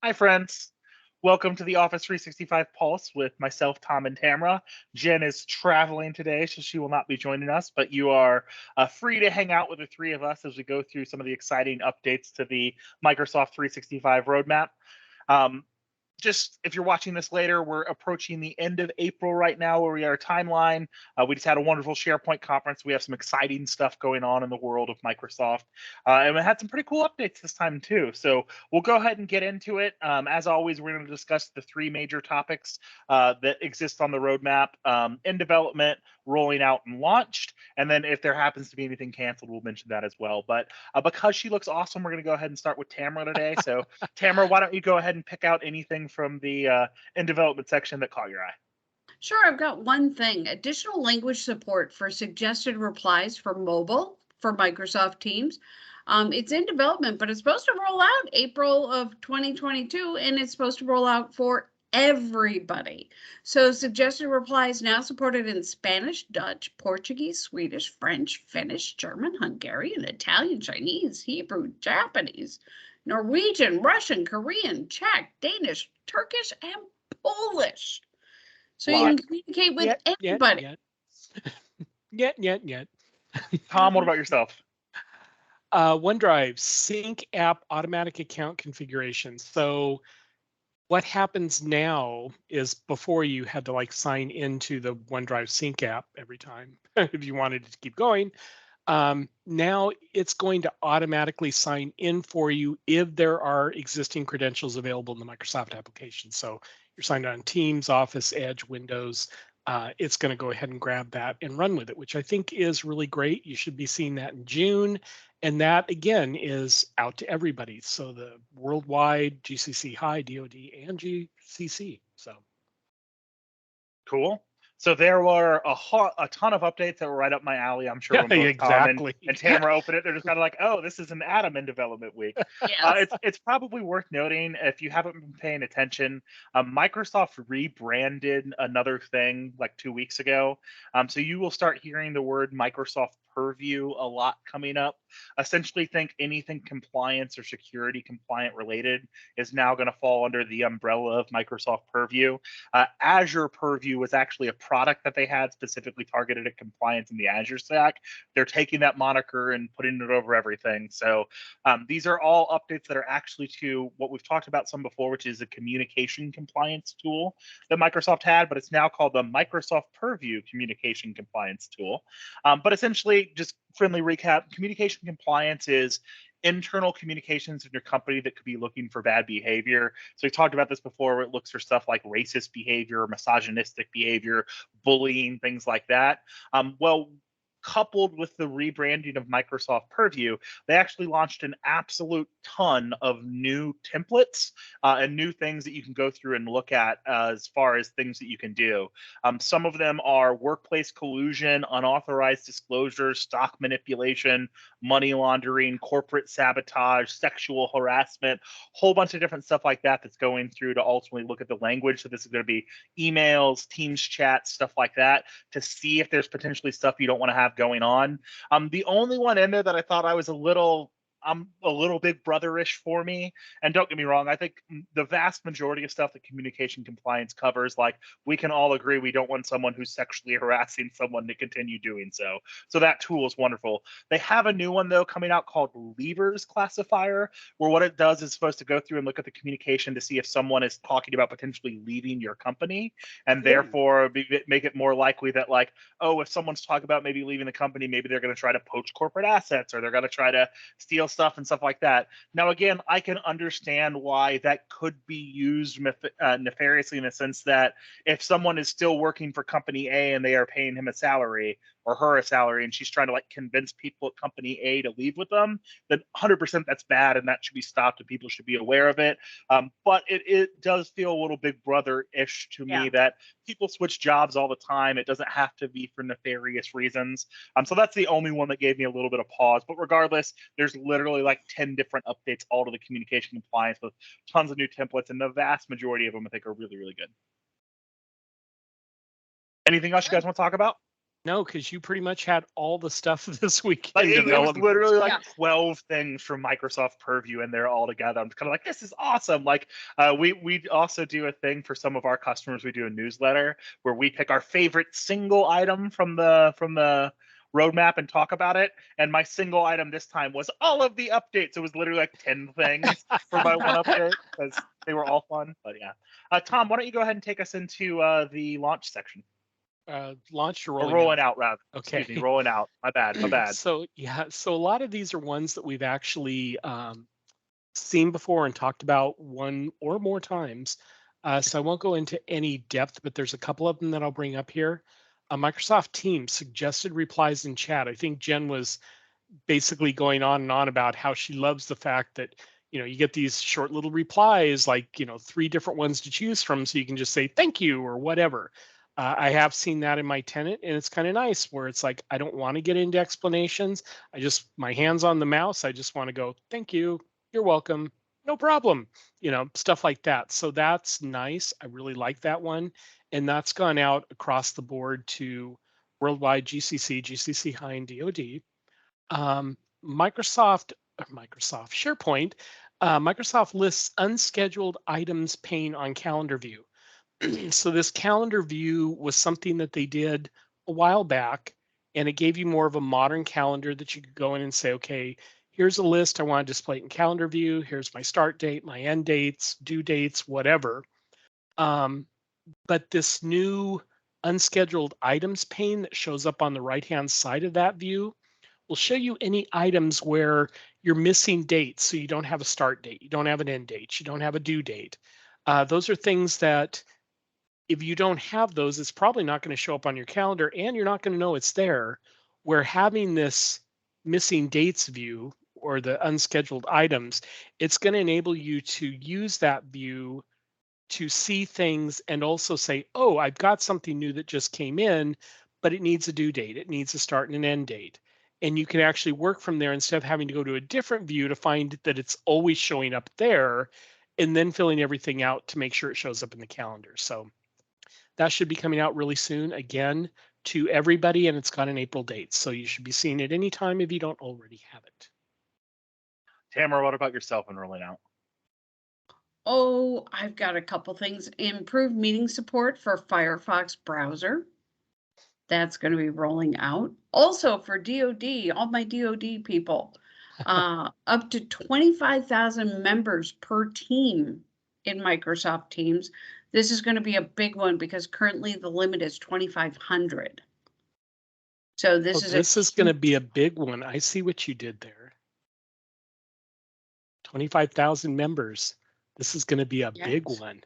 Hi, friends. Welcome to the Office 365 Pulse with myself, Tom, and Tamara. Jen is traveling today, so she will not be joining us, but you are free to hang out with the three of us as we go through some of the exciting updates to the Microsoft 365 roadmap. Um, just if you're watching this later, we're approaching the end of April right now where we are timeline. We just had a wonderful SharePoint conference. We have some exciting stuff going on in the world of Microsoft. And we had some pretty cool updates this time too. So we'll go ahead and get into it. As always, we're going to discuss the three major topics that exist on the roadmap in development, rolling out, and launched. And then if there happens to be anything canceled, we'll mention that as well. But because she looks awesome, we're going to go ahead and start with Tamara today. So Tamara, why don't you go ahead and pick out anything from the in development section that caught your eye? Sure, I've got one thing. Additional language support for suggested replies for mobile for Microsoft Teams. It's in development, but it's supposed to roll out April of 2022, and it's supposed to roll out for everybody. So suggested replies now supported in Spanish, Dutch, Portuguese, Swedish, French, Finnish, German, Hungarian, Italian, Chinese, Hebrew, Japanese, Norwegian, Russian, Korean, Czech, Danish, Turkish, and Polish. So you can communicate with anybody. Yet. Tom, what about yourself? OneDrive sync app automatic account configuration. So what happens now is before you had to like sign into the OneDrive sync app every time if you wanted it to keep going. Now it's going to automatically sign in for you if there are existing credentials available in the Microsoft application. So you're signed on Teams, Office, Edge, Windows. It's going to go ahead and grab that and run with it, which I think is really great. You should be seeing that in June. And that, again, is out to everybody. So the worldwide GCC High, DoD, and GCC. So Cool. So there were a ton of updates that were right up my alley. I'm sure when both exactly. Tom and Tamara open it, they're just kind of like, "Oh, this is an Adam in development week." Yes. It's probably worth noting if you haven't been paying attention. Microsoft rebranded another thing like 2 weeks ago, so you will start hearing the word Microsoft Purview a lot coming up. Essentially, think anything compliance or security compliant related is now going to fall under the umbrella of Microsoft Purview. Azure Purview was actually a product that they had specifically targeted at compliance in the Azure stack. They're taking that moniker and putting it over everything. So these are all updates that are actually to what we've talked about some before, which is a communication compliance tool that Microsoft had, but it's now called the Microsoft Purview Communication Compliance Tool. But essentially, just friendly recap, communication compliance is internal communications in your company that could be looking for bad behavior. So we talked about this before, where it looks for stuff like racist behavior, misogynistic behavior, bullying, things like that. Well, coupled with the rebranding of Microsoft Purview, they actually launched an absolute ton of new templates and new things that you can go through and look at as far as things that you can do. Some of them are workplace collusion, unauthorized disclosures, stock manipulation, money laundering, corporate sabotage, sexual harassment, whole bunch of different stuff like that that's going through to ultimately look at the language. So this is going to be emails, Teams chat, stuff like that, to see if there's potentially stuff you don't want to have going on. The only one in there that I thought I was a little big brotherish for me. And don't get me wrong, I think the vast majority of stuff that communication compliance covers, like we can all agree we don't want someone who's sexually harassing someone to continue doing so. So that tool is wonderful. They have a new one though coming out called Leavers Classifier, where what it does is supposed to go through and look at the communication to see if someone is talking about potentially leaving your company, and therefore make it more likely that like, oh, if someone's talking about maybe leaving the company, maybe they're going to try to poach corporate assets or they're going to try to steal stuff and stuff like that. Now, again, I can understand why that could be used nefariously in the sense that if someone is still working for company A and they are paying him a salary or her a salary and she's trying to like convince people at company A to leave with them, then 100% that's bad and that should be stopped and people should be aware of it. But it does feel a little big brother-ish to me that people switch jobs all the time. It doesn't have to be for nefarious reasons. So that's the only one that gave me a little bit of pause. But regardless, there's literally like 10 different updates all to the communication compliance with tons of new templates, and the vast majority of them I think are really, really good. Anything else you guys want to talk about? No, because you pretty much had all the stuff this week Like in it was development. literally like Yeah. 12 things from Microsoft Purview in there all together. I'm kind of like, this is awesome. Like we also do a thing for some of our customers. We do a newsletter where we pick our favorite single item from the roadmap and talk about it. And my single item this time was all of the updates. It was literally like 10 things for my one update because they were all fun. But yeah, Tom, why don't you go ahead and take us into the launch section? Launched or Or rolling rolling out? out rather. Okay. Excuse me, rolling out. My bad. My bad. So yeah, so a lot of these are ones that we've actually seen before and talked about one or more times. So I won't go into any depth, but there's a couple of them that I'll bring up here. Microsoft Teams suggested replies in chat. I think Jen was basically going on and on about how she loves the fact that you get these short little replies, like 3 different ones to choose from, so you can just say thank you or whatever. I have seen that in my tenant, and it's kind of nice where it's like I don't want to get into explanations. My hands on the mouse, I just want to go thank you, you're welcome, no problem, stuff like that. So that's nice. I really like that one, and that's gone out across the board to worldwide GCC High, and DoD. Microsoft SharePoint, Microsoft lists unscheduled items pane on calendar view. So this calendar view was something that they did a while back, and it gave you more of a modern calendar that you could go in and say, okay, here's a list I want to display in calendar view. Here's my start date, my end dates, due dates, whatever. But this new unscheduled items pane that shows up on the right-hand side of that view will show you any items where you're missing dates. So you don't have a start date, you don't have an end date, you don't have a due date. Those are things that if you don't have those, it's probably not going to show up on your calendar, and you're not going to know it's there. Where having this missing dates view or the unscheduled items, it's going to enable you to use that view to see things and also say, oh, I've got something new that just came in, but it needs a due date. It needs a start and an end date. And you can actually work from there instead of having to go to a different view to find that it's always showing up there and then filling everything out to make sure it shows up in the calendar. So that should be coming out really soon, again, to everybody, and it's got an April date. So you should be seeing it anytime if you don't already have it. Tamara, what about yourself and rolling out? Oh, I've got a couple things. Improved meeting support for Firefox browser. That's going to be rolling out. Also for DoD, all my DoD people, up to 25,000 members per team in Microsoft Teams. This is going to be a big one because currently the limit is 2,500. So this is going to be a big one. I see what you did there. 25,000 members. This is going to be a big one.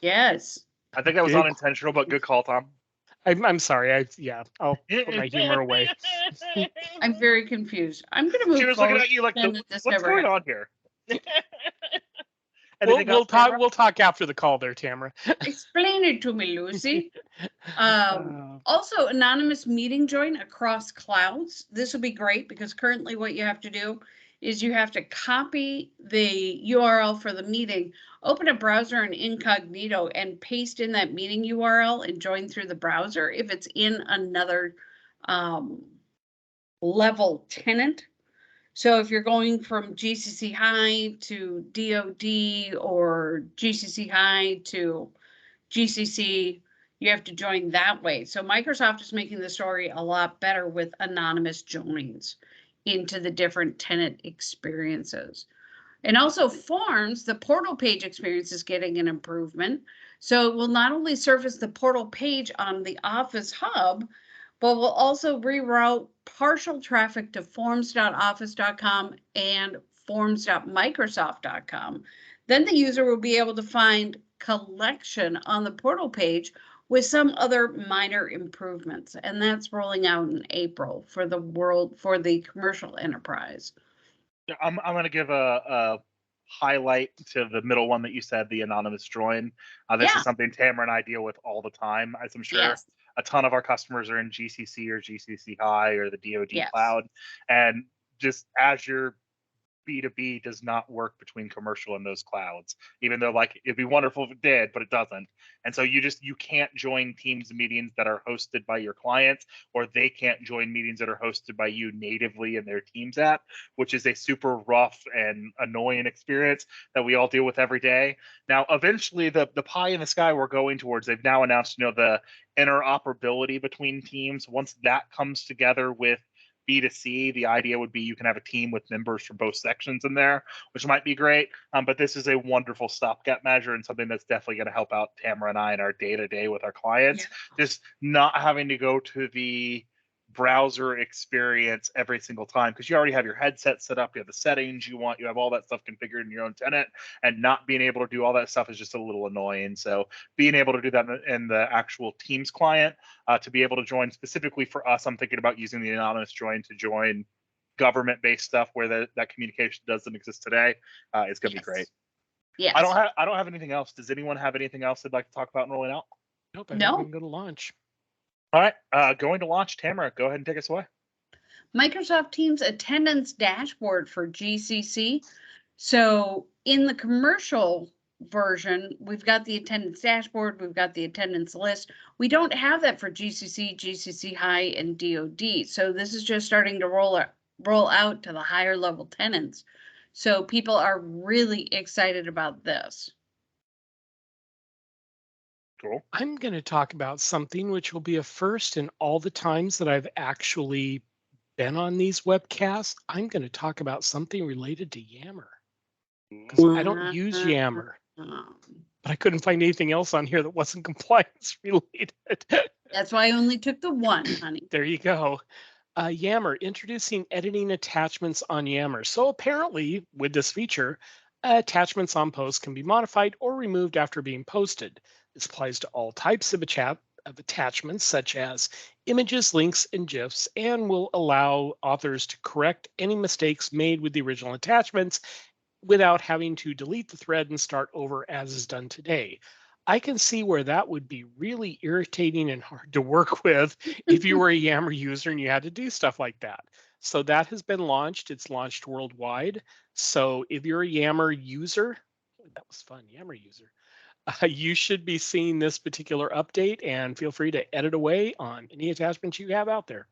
Yes. I think that was unintentional, but good call, Tom. I'm sorry. I'll put my humor away. I'm very confused. I'm going to move. She was looking at you like, what's going on here? We'll talk after the call there, Tamara. Explain it to me, Lucy. Also, anonymous meeting join across clouds. This will be great because currently what you have to do is you have to copy the URL for the meeting, open a browser in incognito, and paste in that meeting URL and join through the browser if it's in another level tenant. So if you're going from GCC High to DoD or GCC High to GCC, you have to join that way. So Microsoft is making the story a lot better with anonymous joins into the different tenant experiences. And also Forms, the portal page experience is getting an improvement. So it will not only surface the portal page on the Office Hub, but will also reroute partial traffic to forms.office.com and forms.microsoft.com. Then the user will be able to find collection on the portal page with some other minor improvements. And that's rolling out in April for the commercial enterprise. I'm going to give a highlight to the middle one that you said, the anonymous join. This is something Tamara and I deal with all the time, as I'm sure a ton of our customers are in GCC or GCC High or the DoD cloud. And just as you're B2B does not work between commercial and those clouds, even though like it'd be wonderful if it did, but it doesn't. And so you can't join Teams meetings that are hosted by your clients, or they can't join meetings that are hosted by you natively in their Teams app, which is a super rough and annoying experience that we all deal with every day. Now, eventually, the pie in the sky we're going towards, they've now announced, the interoperability between teams. Once that comes together with B2C, the idea would be you can have a team with members from both sections in there, which might be great. But this is a wonderful stopgap measure and something that's definitely going to help out Tamara and I in our day-to-day with our clients. Yeah. Just not having to go to the browser experience every single time, because you already have your headset set up, you have the settings you want, you have all that stuff configured in your own tenant, and not being able to do all that stuff is just a little annoying. So being able to do that in the actual Teams client, to be able to join specifically for us, I'm thinking about using the anonymous join to join government-based stuff where that communication doesn't exist today, is going to be great. Yes. I don't have anything else. Does anyone have anything else they'd like to talk about and rolling out? Nope. I think we can go to launch. All right, going to launch. Tamara, go ahead and take us away. Microsoft Teams attendance dashboard for GCC. So in the commercial version, we've got the attendance dashboard, we've got the attendance list. We don't have that for GCC, GCC High, and DoD. So this is just starting to roll out to the higher level tenants. So people are really excited about this. Cool. I'm going to talk about something which will be a first in all the times that I've actually been on these webcasts. I'm going to talk about something related to Yammer, because I don't use Yammer, but I couldn't find anything else on here that wasn't compliance related. That's why I only took the one, honey. There you go. Yammer, introducing editing attachments on Yammer. So apparently with this feature, attachments on posts can be modified or removed after being posted. This applies to all types of attachments, such as images, links, and GIFs, and will allow authors to correct any mistakes made with the original attachments without having to delete the thread and start over as is done today. I can see where that would be really irritating and hard to work with if you were a Yammer user and you had to do stuff like that. So that has been launched. It's launched worldwide. So if you're a Yammer user, that was fun, Yammer user, you should be seeing this particular update, and feel free to edit away on any attachments you have out there.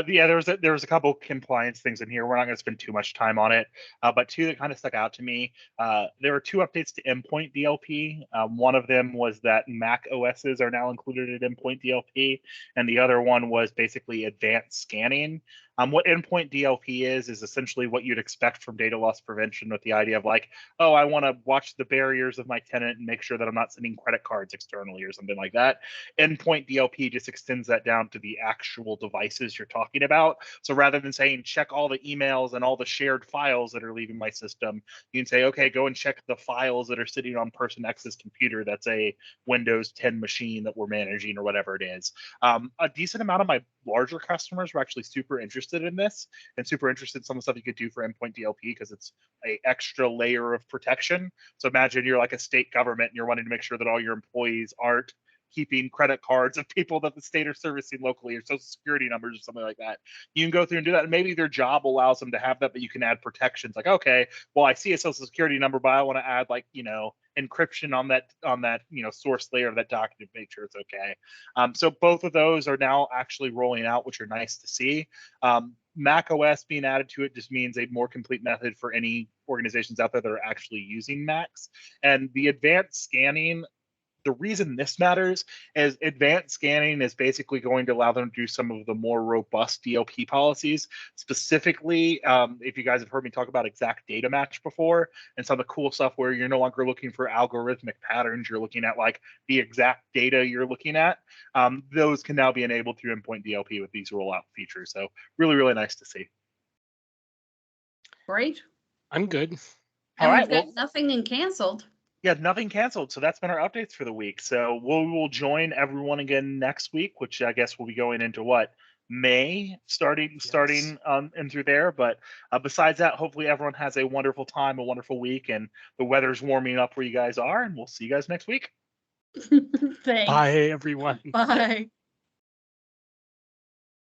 Yeah, there was a couple compliance things in here. We're not going to spend too much time on it, but two that kind of stuck out to me. There were two updates to Endpoint Dlp. One of them was that Mac OSs are now included in Endpoint Dlp, and the other one was basically advanced scanning. What Endpoint Dlp is essentially what you'd expect from data loss prevention, with the idea of like, oh, I want to watch the barriers of my tenant and make sure that I'm not sending credit cards externally or something like that. Endpoint Dlp just extends that down to the actual devices you're talking about. So rather than saying check all the emails and all the shared files that are leaving my system, you can say, okay, go and check the files that are sitting on person X's computer. That's a Windows 10 machine that we're managing or whatever it is. A decent amount of my larger customers were actually super interested in this and super interested in some of the stuff you could do for Endpoint Dlp, because it's an extra layer of protection. So imagine you're like a state government and you're wanting to make sure that all your employees aren't keeping credit cards of people that the state are servicing locally, or social security numbers or something like that. You can go through and do that, and maybe their job allows them to have that, but you can add protections like, okay, well, I see a social security number, but I want to add like, encryption on that source layer of that document, make sure it's okay. So both of those are now actually rolling out, which are nice to see. Mac OS being added to it just means a more complete method for any organizations out there that are actually using Macs. And the advanced scanning, the reason this matters is advanced scanning is basically going to allow them to do some of the more robust DLP policies. Specifically, if you guys have heard me talk about exact data match before, and some of the cool stuff where you're no longer looking for algorithmic patterns, you're looking at like the exact data you're looking at. Those can now be enabled through Endpoint Dlp with these rollout features. So really, really nice to see. Great. I'm good. And all right, we've got nothing in canceled. Yeah, nothing canceled. So that's been our updates for the week. So we'll join everyone again next week, which I guess we'll be going into what, May, starting and through there. But besides that, hopefully everyone has a wonderful time, a wonderful week, and the weather's warming up where you guys are. And we'll see you guys next week. Thanks. Bye, everyone. Bye.